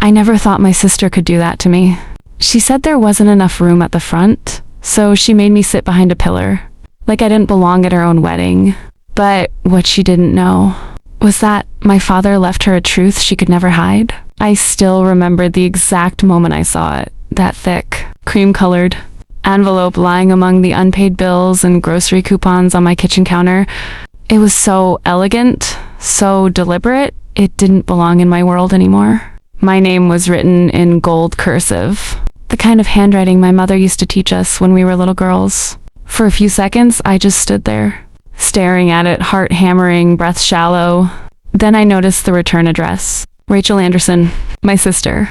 I never thought my sister could do that to me. She said there wasn't enough room at the front, so she made me sit behind a pillar, like I didn't belong at her own wedding. But what she didn't know was that my father left her a truth she could never hide. I still remembered the exact moment I saw it, that thick, cream-colored envelope lying among the unpaid bills and grocery coupons on my kitchen counter. It was so elegant, so deliberate, it didn't belong in my world anymore. My name was written in gold cursive, the kind of handwriting my mother used to teach us when we were little girls. For a few seconds, I just stood there, staring at it, heart hammering, breath shallow. Then I noticed the return address. Rachel Anderson, my sister.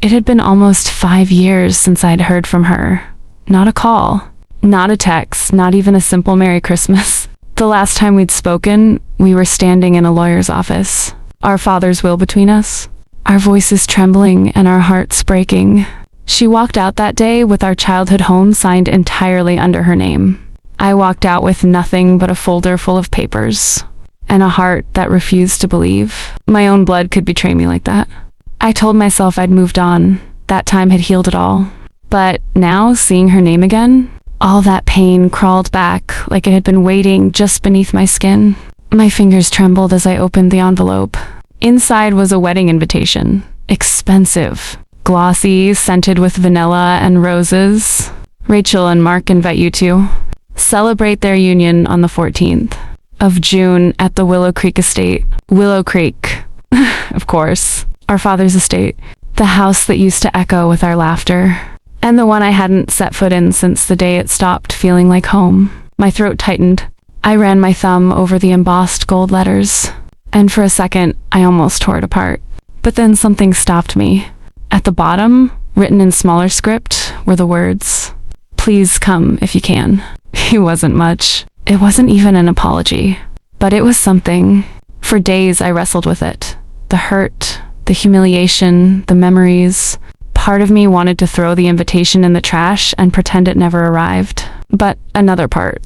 It had been almost 5 years since I'd heard from her. Not a call, not a text, not even a simple Merry Christmas. The last time we'd spoken, we were standing in a lawyer's office, our father's will between us, our voices trembling and our hearts breaking. She walked out that day with our childhood home signed entirely under her name. I walked out with nothing but a folder full of papers, and a heart that refused to believe my own blood could betray me like that. I told myself I'd moved on, that time had healed it all. But now, seeing her name again, all that pain crawled back like it had been waiting just beneath my skin. My fingers trembled as I opened the envelope. Inside was a wedding invitation. Expensive, glossy, scented with vanilla and roses. Rachel and Mark invite you to celebrate their union on the 14th of June at the Willow Creek estate. Willow Creek, of course, our father's estate. The house that used to echo with our laughter. And the one I hadn't set foot in since the day it stopped feeling like home. My throat tightened. I ran my thumb over the embossed gold letters, and for a second, I almost tore it apart. But then something stopped me. At the bottom, written in smaller script, were the words, "Please come if you can." It wasn't much. It wasn't even an apology. But it was something. For days, I wrestled with it. The hurt, the humiliation, the memories. Part of me wanted to throw the invitation in the trash and pretend it never arrived. But another part,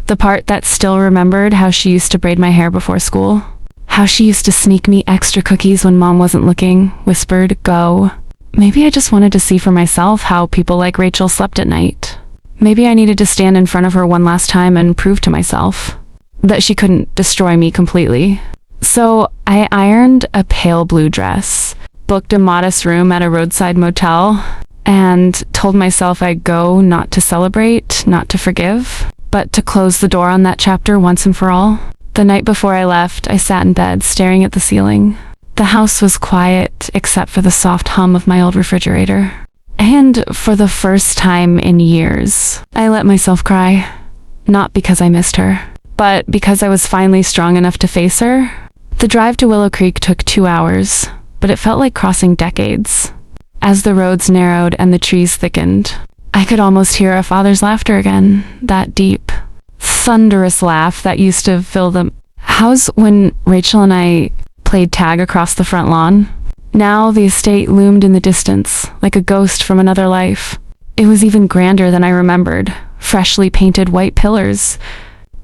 the part that still remembered how she used to braid my hair before school, how she used to sneak me extra cookies when mom wasn't looking, whispered, "Go." Maybe I just wanted to see for myself how people like Rachel slept at night. Maybe I needed to stand in front of her one last time and prove to myself that she couldn't destroy me completely. So I ironed a pale blue dress, booked a modest room at a roadside motel, and told myself I'd go not to celebrate, not to forgive, but to close the door on that chapter once and for all. The night before I left, I sat in bed staring at the ceiling. The house was quiet except for the soft hum of my old refrigerator. And for the first time in years, I let myself cry. Not because I missed her, but because I was finally strong enough to face her. The drive to Willow Creek took 2 hours. But it felt like crossing decades. As the roads narrowed and the trees thickened, I could almost hear our father's laughter again, that deep, thunderous laugh that used to fill the house when Rachel and I played tag across the front lawn. Now the estate loomed in the distance, like a ghost from another life. It was even grander than I remembered. Freshly painted white pillars,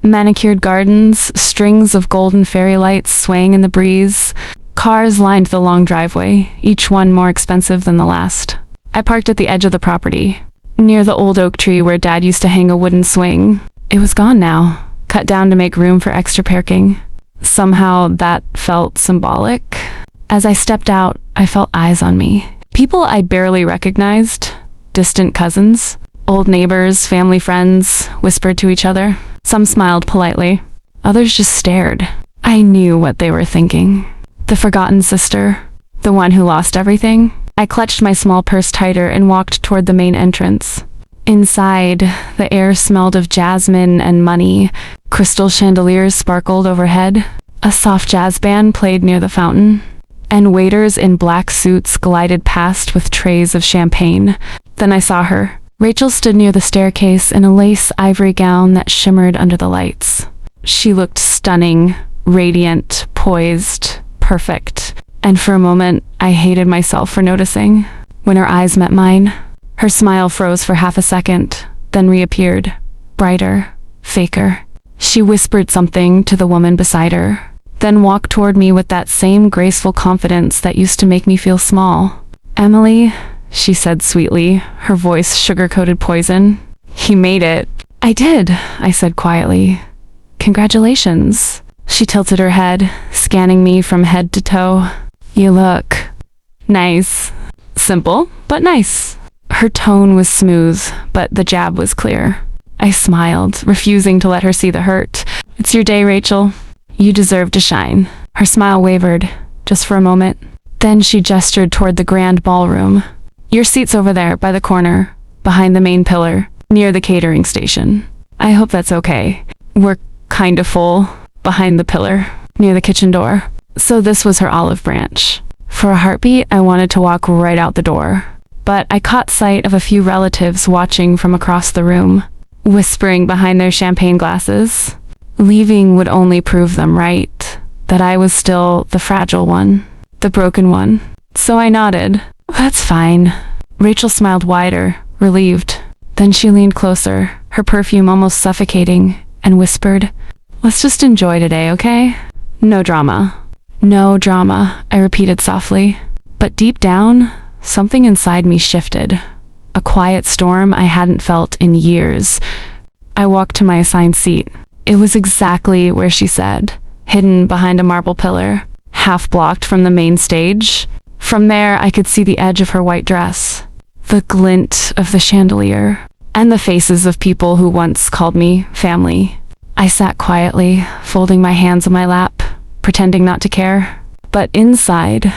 manicured gardens, strings of golden fairy lights swaying in the breeze. Cars lined the long driveway, each one more expensive than the last. I parked at the edge of the property, near the old oak tree where Dad used to hang a wooden swing. It was gone now, cut down to make room for extra parking. Somehow that felt symbolic. As I stepped out, I felt eyes on me. People I barely recognized, distant cousins, old neighbors, family friends, whispered to each other. Some smiled politely. Others just stared. I knew what they were thinking. The forgotten sister, the one who lost everything. I clutched my small purse tighter and walked toward the main entrance. Inside, the air smelled of jasmine and money. Crystal chandeliers sparkled overhead. A soft jazz band played near the fountain, and waiters in black suits glided past with trays of champagne. Then I saw her. Rachel stood near the staircase in a lace ivory gown that shimmered under the lights. She looked stunning, radiant, poised, perfect. And for a moment, I hated myself for noticing. When her eyes met mine, her smile froze for half a second, then reappeared, brighter, faker. She whispered something to the woman beside her, then walked toward me with that same graceful confidence that used to make me feel small. Emily, she said sweetly, her voice sugar-coated poison. He made it. I did, I said quietly. Congratulations. She tilted her head, scanning me from head to toe. You look nice. Simple, but nice. Her tone was smooth, but the jab was clear. I smiled, refusing to let her see the hurt. It's your day, Rachel. You deserve to shine. Her smile wavered, just for a moment. Then she gestured toward the grand ballroom. Your seat's over there, by the corner, behind the main pillar, near the catering station. I hope that's okay. We're kinda full, behind the pillar, near the kitchen door. So this was her olive branch. For a heartbeat, I wanted to walk right out the door. But I caught sight of a few relatives watching from across the room, whispering behind their champagne glasses. Leaving would only prove them right, that I was still the fragile one, the broken one. So I nodded. That's fine. Rachel smiled wider, relieved. Then she leaned closer, her perfume almost suffocating, and whispered, Let's just enjoy today, okay? No drama. No drama, I repeated softly. But deep down, something inside me shifted. A quiet storm I hadn't felt in years. I walked to my assigned seat. It was exactly where she said, hidden behind a marble pillar, half blocked from the main stage. From there, I could see the edge of her white dress, the glint of the chandelier, and the faces of people who once called me family. I sat quietly, folding my hands on my lap, pretending not to care. But inside,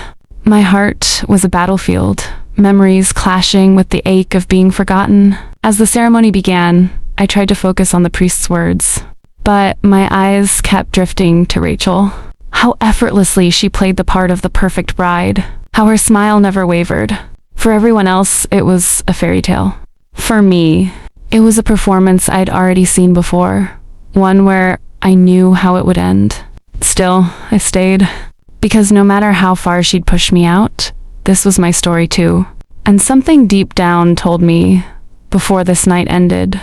my heart was a battlefield, memories clashing with the ache of being forgotten. As the ceremony began, I tried to focus on the priest's words, but my eyes kept drifting to Rachel. How effortlessly she played the part of the perfect bride. How her smile never wavered. For everyone else, it was a fairy tale. For me, it was a performance I'd already seen before. One where I knew how it would end. Still, I stayed. Because no matter how far she'd pushed me out, this was my story too. And something deep down told me, before this night ended,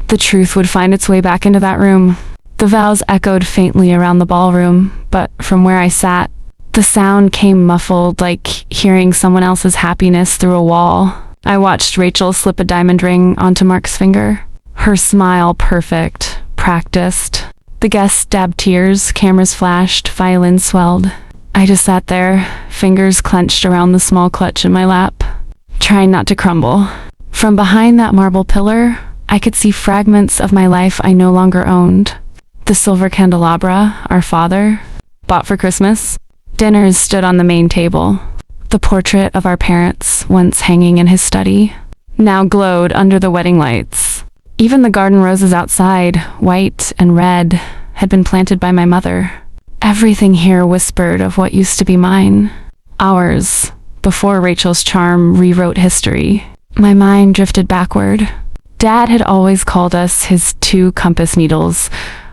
the truth would find its way back into that room. The vows echoed faintly around the ballroom, but from where I sat, the sound came muffled, like hearing someone else's happiness through a wall. I watched Rachel slip a diamond ring onto Mark's finger. Her smile perfect, practiced. The guests dabbed tears, cameras flashed, violins swelled. I just sat there, fingers clenched around the small clutch in my lap, trying not to crumble. From behind that marble pillar, I could see fragments of my life I no longer owned. The silver candelabra, our father, bought for Christmas. Dinners stood on the main table. The portrait of our parents, once hanging in his study, now glowed under the wedding lights. Even the garden roses outside, white and red, had been planted by my mother. Everything here whispered of what used to be mine. Ours, before Rachel's charm rewrote history. My mind drifted backward. Dad had always called us his two compass needles,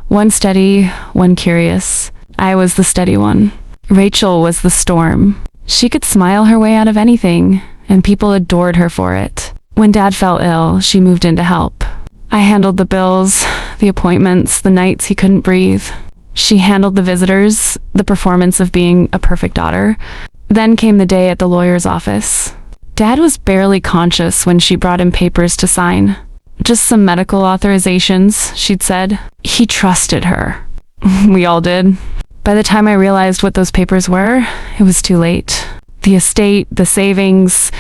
one steady, one curious. I was the steady one. Rachel was the storm. She could smile her way out of anything, and people adored her for it. When Dad fell ill, she moved in to help. I handled the bills, the appointments, the nights he couldn't breathe. She handled the visitors, the performance of being a perfect daughter. Then came the day at the lawyer's office. Dad was barely conscious when she brought him papers to sign. Just some medical authorizations, she'd said. He trusted her. We all did. By the time I realized what those papers were, it was too late. The estate, the savings,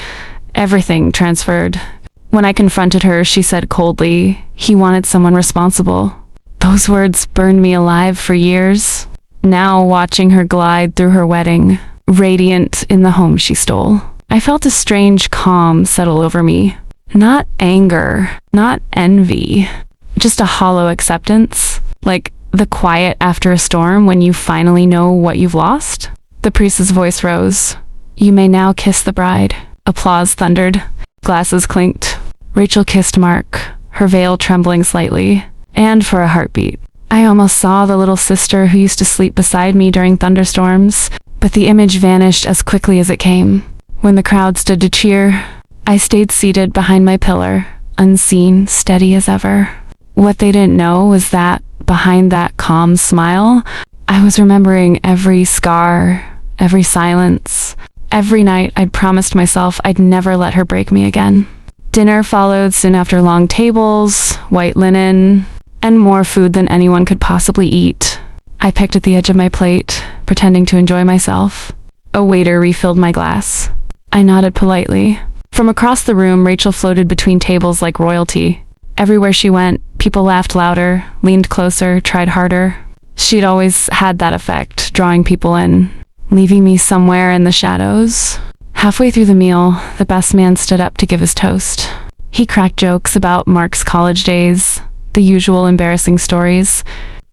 everything transferred. When I confronted her, she said coldly, he wanted someone responsible. Those words burned me alive for years. Now, watching her glide through her wedding, radiant in the home she stole, I felt a strange calm settle over me. Not anger, not envy, just a hollow acceptance. Like the quiet after a storm when you finally know what you've lost. The priest's voice rose. You may now kiss the bride. Applause thundered. Glasses clinked. Rachel kissed Mark, her veil trembling slightly, and for a heartbeat. I almost saw the little sister who used to sleep beside me during thunderstorms, but the image vanished as quickly as it came. When the crowd stood to cheer, I stayed seated behind my pillar, unseen, steady as ever. What they didn't know was that, behind that calm smile, I was remembering every scar, every silence, Every night, I'd promised myself I'd never let her break me again. Dinner followed soon after, long tables, white linen, and more food than anyone could possibly eat. I picked at the edge of my plate, pretending to enjoy myself. A waiter refilled my glass. I nodded politely. From across the room, Rachel floated between tables like royalty. Everywhere she went, people laughed louder, leaned closer, tried harder. She'd always had that effect, drawing people in, leaving me somewhere in the shadows. Halfway through the meal, the best man stood up to give his toast. He cracked jokes about Mark's college days, the usual embarrassing stories.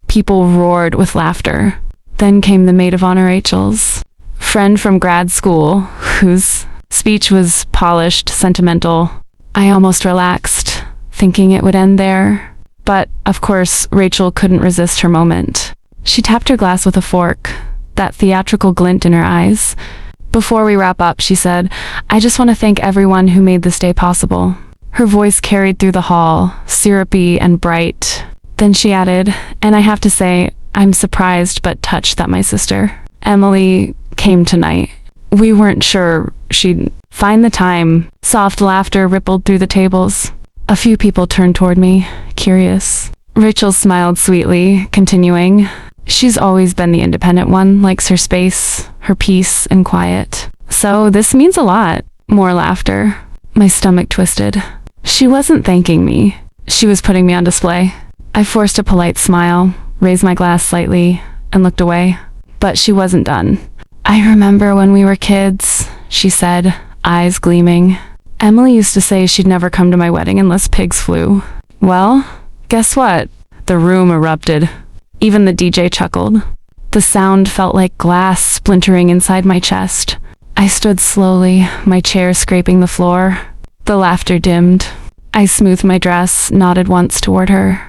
People roared with laughter. Then came the maid of honor, Rachel's friend from grad school, whose speech was polished, sentimental. I almost relaxed, thinking it would end there. But, of course, Rachel couldn't resist her moment. She tapped her glass with a fork, that theatrical glint in her eyes. Before we wrap up, she said, "I just want to thank everyone who made this day possible." Her voice carried through the hall, syrupy and bright. Then she added, "And I have to say, I'm surprised but touched that my sister, Emily, came tonight. We weren't sure she'd find the time." Soft laughter rippled through the tables. A few people turned toward me, curious. Rachel smiled sweetly, continuing, "She's always been the independent one, likes her space, her peace and quiet. So this means a lot." More laughter. My stomach twisted. She wasn't thanking me. She was putting me on display. I forced a polite smile, raised my glass slightly, and looked away. But she wasn't done. "I remember when we were kids," she said, eyes gleaming. "Emily used to say she'd never come to my wedding unless pigs flew." Well, guess what? The room erupted. Even the DJ chuckled. The sound felt like glass splintering inside my chest. I stood slowly, my chair scraping the floor. The laughter dimmed. I smoothed my dress, nodded once toward her,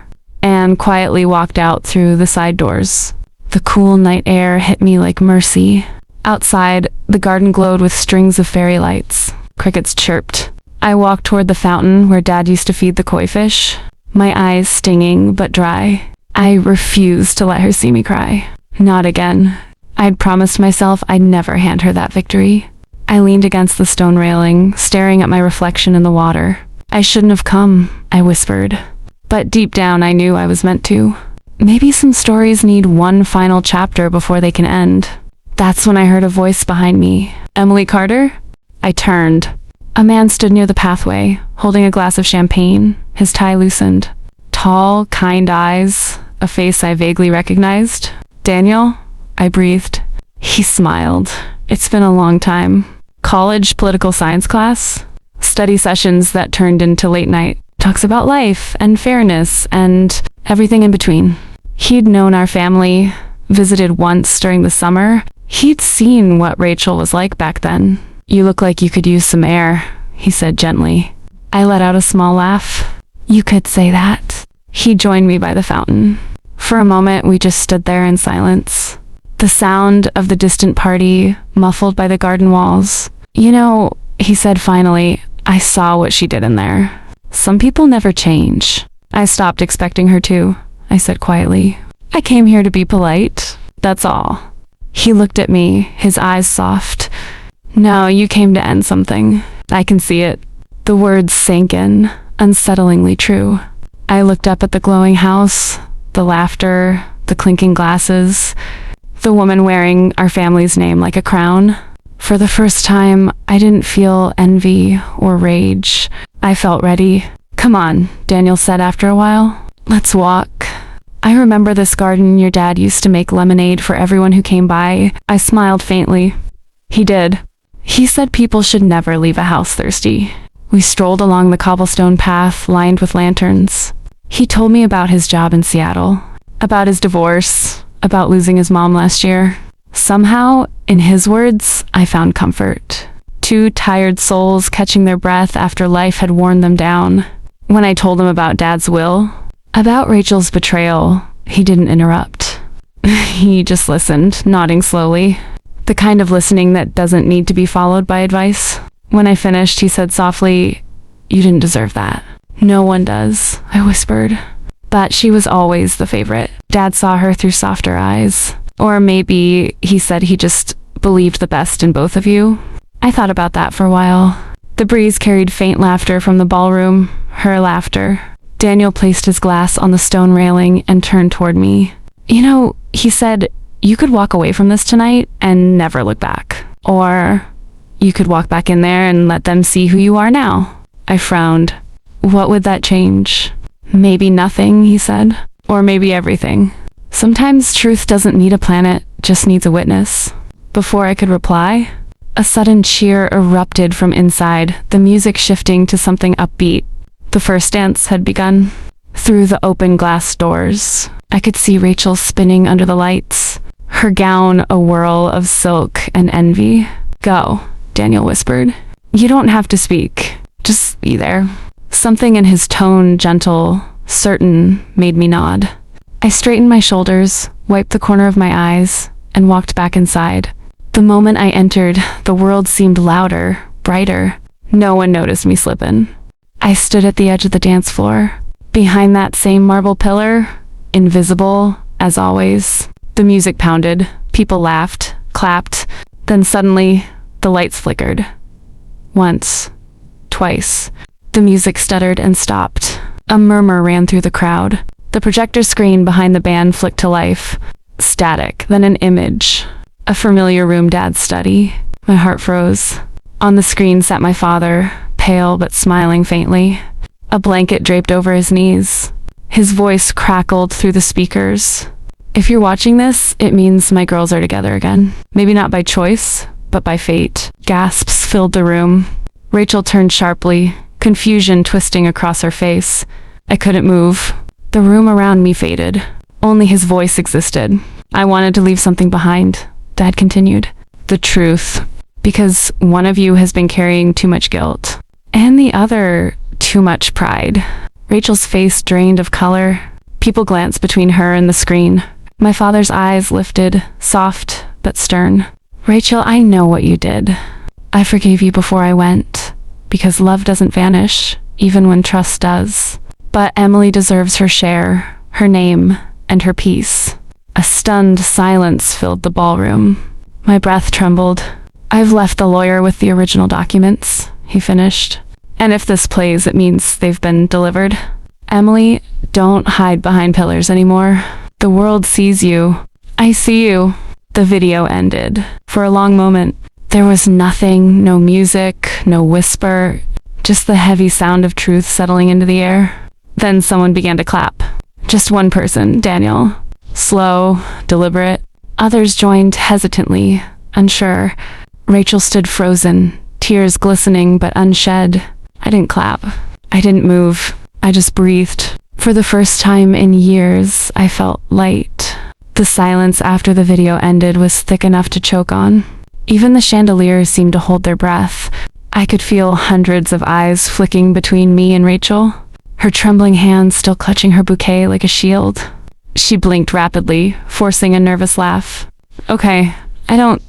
and quietly walked out through the side doors. The cool night air hit me like mercy. Outside, the garden glowed with strings of fairy lights. Crickets chirped. I walked toward the fountain where Dad used to feed the koi fish, my eyes stinging but dry. I refused to let her see me cry. Not again. I'd promised myself I'd never hand her that victory. I leaned against the stone railing, staring at my reflection in the water. "I shouldn't have come," I whispered. But deep down I knew I was meant to. Maybe some stories need one final chapter before they can end. That's when I heard a voice behind me. "Emily Carter?" I turned. A man stood near the pathway, holding a glass of champagne, his tie loosened. Tall, kind eyes, a face I vaguely recognized. "Daniel?" I breathed. He smiled. "It's been a long time." College political science class? Study sessions that turned into late night talks about life and fairness and everything in between. He'd known our family, visited once during the summer. He'd seen what Rachel was like back then. "You look like you could use some air," he said gently. I let out a small laugh. "You could say that." He joined me by the fountain. For a moment, we just stood there in silence. The sound of the distant party, muffled by the garden walls. "You know," he said finally, "I saw what she did in there. Some people never change." I stopped expecting her to. I said quietly, "I came here to be polite. That's all." He looked at me, his eyes soft. "No, you came to end something. I can see it." The words sank in, unsettlingly true. I looked up at the glowing house, the laughter, the clinking glasses, the woman wearing our family's name like a crown. For the first time, I didn't feel envy or rage. I felt ready. "Come on," Daniel said after a while. "Let's walk. I remember this garden your dad used to make lemonade for everyone who came by." I smiled faintly. He did. He said people should never leave a house thirsty. We strolled along the cobblestone path lined with lanterns. He told me about his job in Seattle, about his divorce, about losing his mom last year. Somehow, in his words, I found comfort. Two tired souls catching their breath after life had worn them down. When I told him about Dad's will, about Rachel's betrayal, he didn't interrupt. He just listened, nodding slowly. The kind of listening that doesn't need to be followed by advice. When I finished, he said softly, "You didn't deserve that." "No one does," I whispered. But she was always the favorite. Dad saw her through softer eyes. Or maybe he said he just believed the best in both of you. I thought about that for a while. The breeze carried faint laughter from the ballroom, her laughter. Daniel placed his glass on the stone railing and turned toward me. You know, he said, you could walk away from this tonight and never look back. Or you could walk back in there and let them see who you are now. I frowned. What would that change? Maybe nothing, he said. Or maybe everything. Sometimes truth doesn't need a planet, just needs a witness. Before I could reply, a sudden cheer erupted from inside, the music shifting to something upbeat. The first dance had begun. Through the open glass doors, I could see Rachel spinning under the lights, her gown a whirl of silk and envy. Go, Daniel whispered. You don't have to speak. Just be there. Something in his tone, gentle, certain, made me nod. I straightened my shoulders, wiped the corner of my eyes, and walked back inside. The moment I entered, the world seemed louder, brighter. No one noticed me slipping. I stood at the edge of the dance floor. Behind that same marble pillar, invisible, as always. The music pounded, people laughed, clapped, then suddenly, the lights flickered. Once, twice. The music stuttered and stopped. A murmur ran through the crowd. The projector screen behind the band flicked to life. Static, then an image. A familiar room Dad's study. My heart froze. On the screen sat my father, pale but smiling faintly. A blanket draped over his knees. His voice crackled through the speakers. If you're watching this, it means my girls are together again. Maybe not by choice, but by fate. Gasps filled the room. Rachel turned sharply, confusion twisting across her face. I couldn't move. The room around me faded. Only his voice existed. I wanted to leave something behind. Dad continued. The truth. Because one of you has been carrying too much guilt. And the other, too much pride. Rachel's face drained of color. People glanced between her and the screen. My father's eyes lifted, soft but stern. Rachel, I know what you did. I forgave you before I went. Because love doesn't vanish, even when trust does. But Emily deserves her share, her name, and her peace. A stunned silence filled the ballroom. My breath trembled. I've left the lawyer with the original documents, he finished. And if this plays, it means they've been delivered. Emily, don't hide behind pillars anymore. The world sees you. I see you. The video ended. For a long moment, there was nothing, no music, no whisper, just the heavy sound of truth settling into the air. Then someone began to clap. Just one person, Daniel. Slow, deliberate. Others joined hesitantly, unsure. Rachel stood frozen, tears glistening but unshed. I didn't clap. I didn't move. I just breathed. For the first time in years, I felt light. The silence after the video ended was thick enough to choke on. Even the chandeliers seemed to hold their breath. I could feel hundreds of eyes flicking between me and Rachel, her trembling hands still clutching her bouquet like a shield. She blinked rapidly, forcing a nervous laugh. Okay, I don't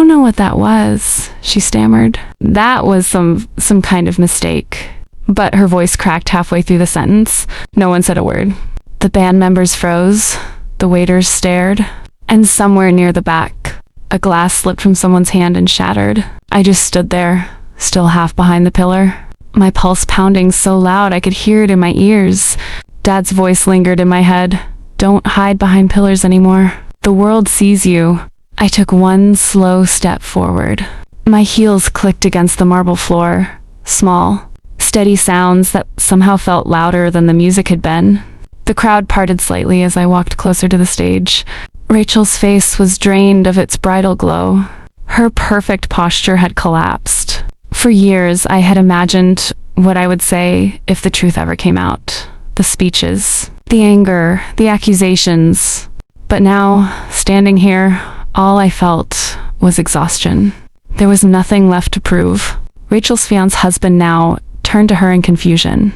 know what that was, she stammered. That was some kind of mistake. But her voice cracked halfway through the sentence. No one said a word. The band members froze. The waiters stared. And somewhere near the back, a glass slipped from someone's hand and shattered. I just stood there, still half behind the pillar. My pulse pounding so loud I could hear it in my ears. Dad's voice lingered in my head. Don't hide behind pillars anymore. The world sees you. I took one slow step forward. My heels clicked against the marble floor. Small, steady sounds that somehow felt louder than the music had been. The crowd parted slightly as I walked closer to the stage. Rachel's face was drained of its bridal glow. Her perfect posture had collapsed. For years, I had imagined what I would say if the truth ever came out. The speeches, the anger, the accusations. But now, standing here, all I felt was exhaustion. There was nothing left to prove. Rachel's fiancé husband now turned to her in confusion.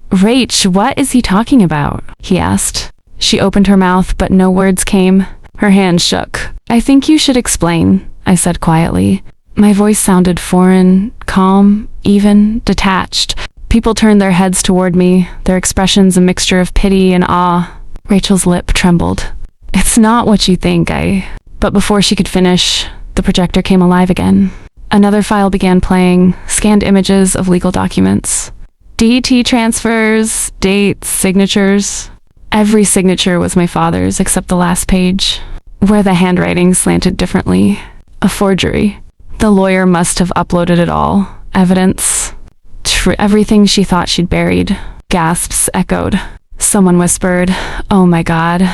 Rach, what is he talking about? He asked. She opened her mouth, but no words came. Her hand shook. I think you should explain, I said quietly. My voice sounded foreign, calm, even, detached. People turned their heads toward me, their expressions a mixture of pity and awe. Rachel's lip trembled. It's not what you think, But before she could finish, the projector came alive again. Another file began playing, scanned images of legal documents. DT transfers, dates, signatures. Every signature was my father's except the last page, where the handwriting slanted differently. A forgery. The lawyer must have uploaded it all. Evidence. Everything she thought she'd buried. Gasps echoed. Someone whispered, "Oh my God."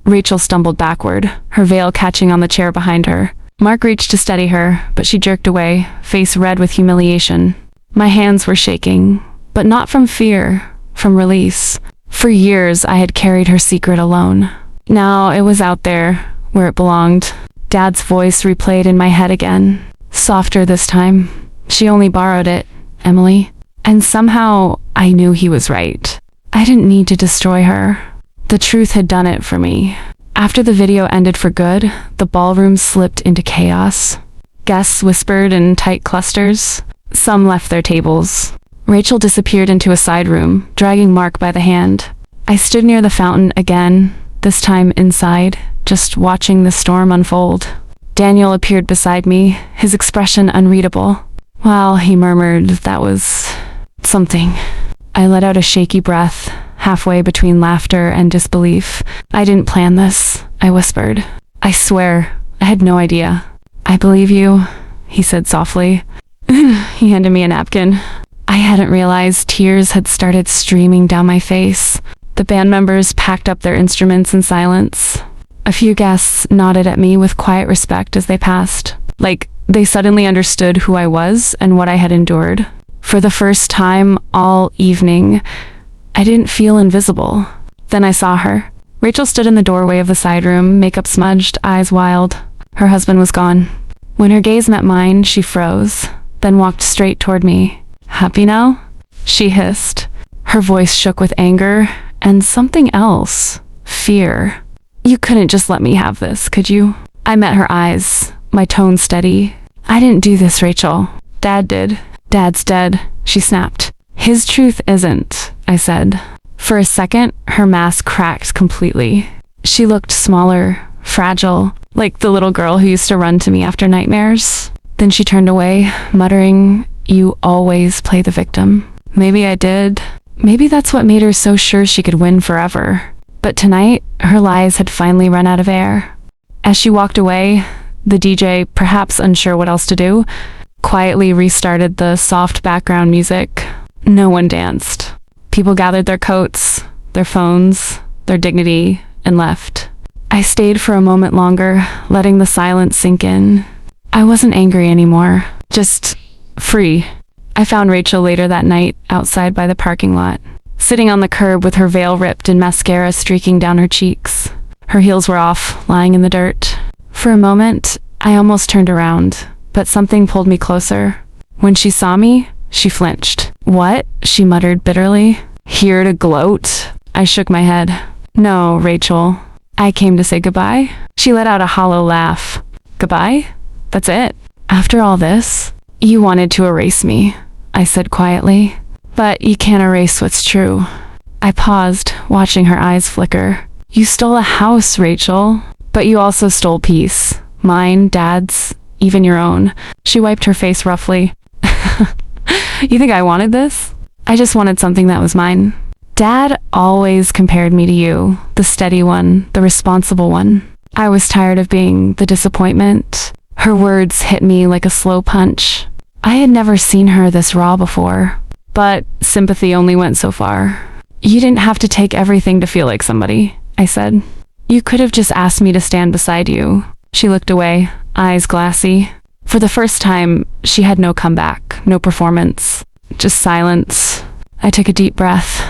Rachel stumbled backward, her veil catching on the chair behind her. Mark reached to steady her, but she jerked away, face red with humiliation. My hands were shaking, but not from fear, from release. For years, I had carried her secret alone. Now it was out there, where it belonged. Dad's voice replayed in my head again, softer this time. She only borrowed it, Emily. And somehow, I knew he was right. I didn't need to destroy her. The truth had done it for me. After the video ended for good, the ballroom slipped into chaos. Guests whispered in tight clusters. Some left their tables. Rachel disappeared into a side room, dragging Mark by the hand. I stood near the fountain again, this time inside, just watching the storm unfold. Daniel appeared beside me, his expression unreadable. Well, he murmured, that was something. I let out a shaky breath, halfway between laughter and disbelief. I didn't plan this, I whispered. I swear, I had no idea. I believe you, he said softly. He handed me a napkin. I hadn't realized tears had started streaming down my face. The band members packed up their instruments in silence. A few guests nodded at me with quiet respect as they passed, like they suddenly understood who I was and what I had endured. For the first time all evening, I didn't feel invisible. Then I saw her. Rachel stood in the doorway of the side room, makeup smudged, eyes wild. Her husband was gone. When her gaze met mine, she froze, then walked straight toward me. "Happy now?" she hissed. Her voice shook with anger and something else. Fear. "You couldn't just let me have this, could you?" I met her eyes, my tone steady. "I didn't do this, Rachel. Dad did. Dad's dead," she snapped. "His truth isn't," I said. For a second, her mask cracked completely. She looked smaller, fragile, like the little girl who used to run to me after nightmares. Then she turned away, muttering, "You always play the victim." Maybe I did. Maybe that's what made her so sure she could win forever. But tonight, her lies had finally run out of air. As she walked away, the DJ, perhaps unsure what else to do, quietly restarted the soft background music. No one danced. People gathered their coats, their phones, their dignity, and left. I stayed for a moment longer, letting the silence sink in. I wasn't angry anymore, just free. I found Rachel later that night, outside by the parking lot, sitting on the curb with her veil ripped and mascara streaking down her cheeks. Her heels were off, lying in the dirt. For a moment, I almost turned around, but something pulled me closer. When she saw me, she flinched. "What?" she muttered bitterly. "Here to gloat?" I shook my head. "No, Rachel. I came to say goodbye." She let out a hollow laugh. "Goodbye? That's it? After all this? You wanted to erase me," I said quietly. "But you can't erase what's true." I paused, watching her eyes flicker. "You stole a house, Rachel. But you also stole peace. Mine, Dad's, even your own." She wiped her face roughly. "You think I wanted this? I just wanted something that was mine. Dad always compared me to you, the steady one, the responsible one. I was tired of being the disappointment." Her words hit me like a slow punch. I had never seen her this raw before, but sympathy only went so far. "You didn't have to take everything to feel like somebody," I said. "You could have just asked me to stand beside you." She looked away, eyes glassy. For the first time, she had no comeback, no performance, just silence. I took a deep breath.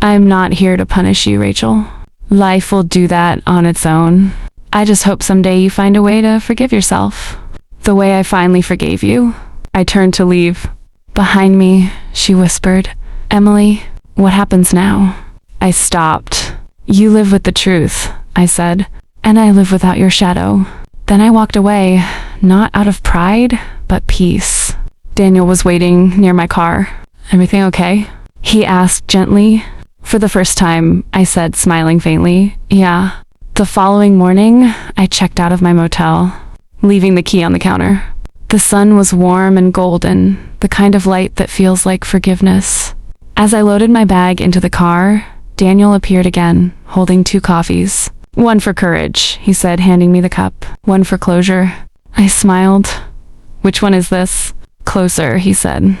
"I'm not here to punish you, Rachel. Life will do that on its own. I just hope someday you find a way to forgive yourself. The way I finally forgave you." I turned to leave. "Behind me," she whispered. "Emily, what happens now?" I stopped. "You live with the truth," I said, "and I live without your shadow." Then I walked away, not out of pride, but peace. Daniel was waiting near my car. "Everything okay?" he asked gently. For the first time, I said, smiling faintly, "Yeah." The following morning, I checked out of my motel, leaving the key on the counter. The sun was warm and golden, the kind of light that feels like forgiveness. As I loaded my bag into the car, Daniel appeared again, holding 2 coffees. "One for courage," he said, handing me the cup. "One for closure." I smiled. "Which one is this?" "Closer," he said.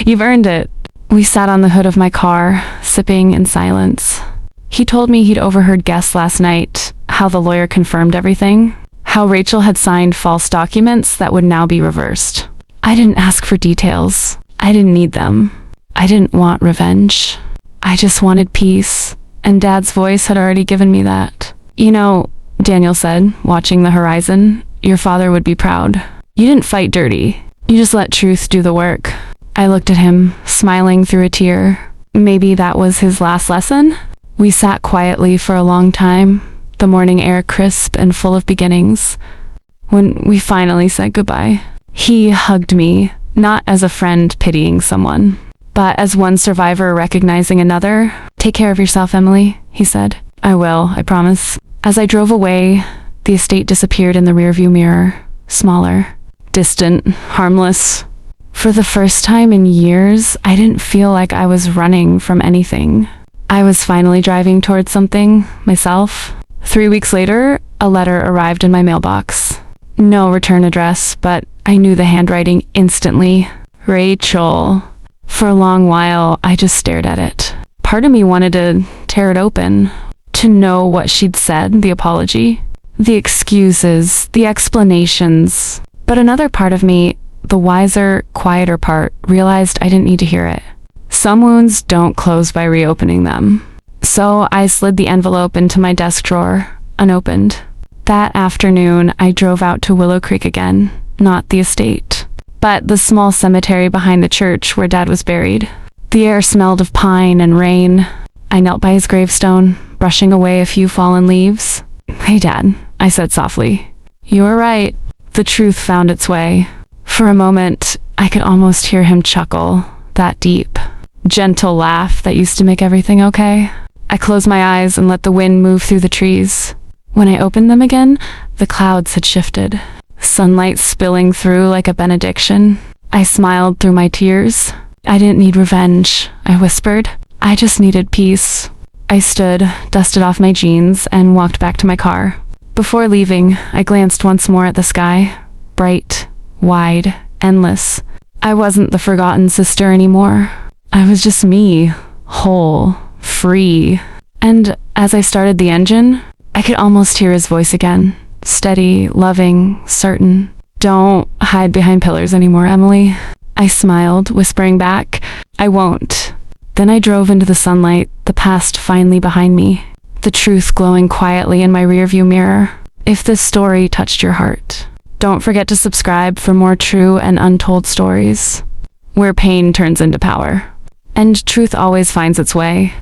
"You've earned it." We sat on the hood of my car, sipping in silence. He told me he'd overheard guests last night, how the lawyer confirmed everything, how Rachel had signed false documents that would now be reversed. I didn't ask for details. I didn't need them. I didn't want revenge. I just wanted peace, and Dad's voice had already given me that. "You know," Daniel said, watching the horizon, "your father would be proud. You didn't fight dirty. You just let truth do the work." I looked at him, smiling through a tear. Maybe that was his last lesson? We sat quietly for a long time, the morning air crisp and full of beginnings. When we finally said goodbye, he hugged me, not as a friend pitying someone, but as one survivor recognizing another. "Take care of yourself, Emily," he said. "I will, I promise." As I drove away, the estate disappeared in the rearview mirror, smaller, distant, harmless. For the first time in years, I didn't feel like I was running from anything. I was finally driving towards something, myself. 3 weeks later, a letter arrived in my mailbox. No return address, but I knew the handwriting instantly. Rachel. For a long while, I just stared at it. Part of me wanted to tear it open, to know what she'd said, the apology, the excuses, the explanations. But another part of me, the wiser, quieter part, realized I didn't need to hear it. Some wounds don't close by reopening them. So I slid the envelope into my desk drawer, unopened. That afternoon, I drove out to Willow Creek again, not the estate, but the small cemetery behind the church where Dad was buried. The air smelled of pine and rain. I knelt by his gravestone, brushing away a few fallen leaves. "Hey, Dad," I said softly. "You were right." The truth found its way. For a moment, I could almost hear him chuckle, that deep, gentle laugh that used to make everything okay. I closed my eyes and let the wind move through the trees. When I opened them again, the clouds had shifted, sunlight spilling through like a benediction. I smiled through my tears. I didn't need revenge, I whispered. I just needed peace. I stood, dusted off my jeans, and walked back to my car. Before leaving, I glanced once more at the sky. Bright, wide, endless. I wasn't the forgotten sister anymore. I was just me, whole, free. And as I started the engine, I could almost hear his voice again. Steady, loving, certain. "Don't hide behind pillars anymore, Emily." I smiled, whispering back, "I won't." Then I drove into the sunlight, the past finally behind me, the truth glowing quietly in my rearview mirror. If this story touched your heart, don't forget to subscribe for more true and untold stories, where pain turns into power, and truth always finds its way.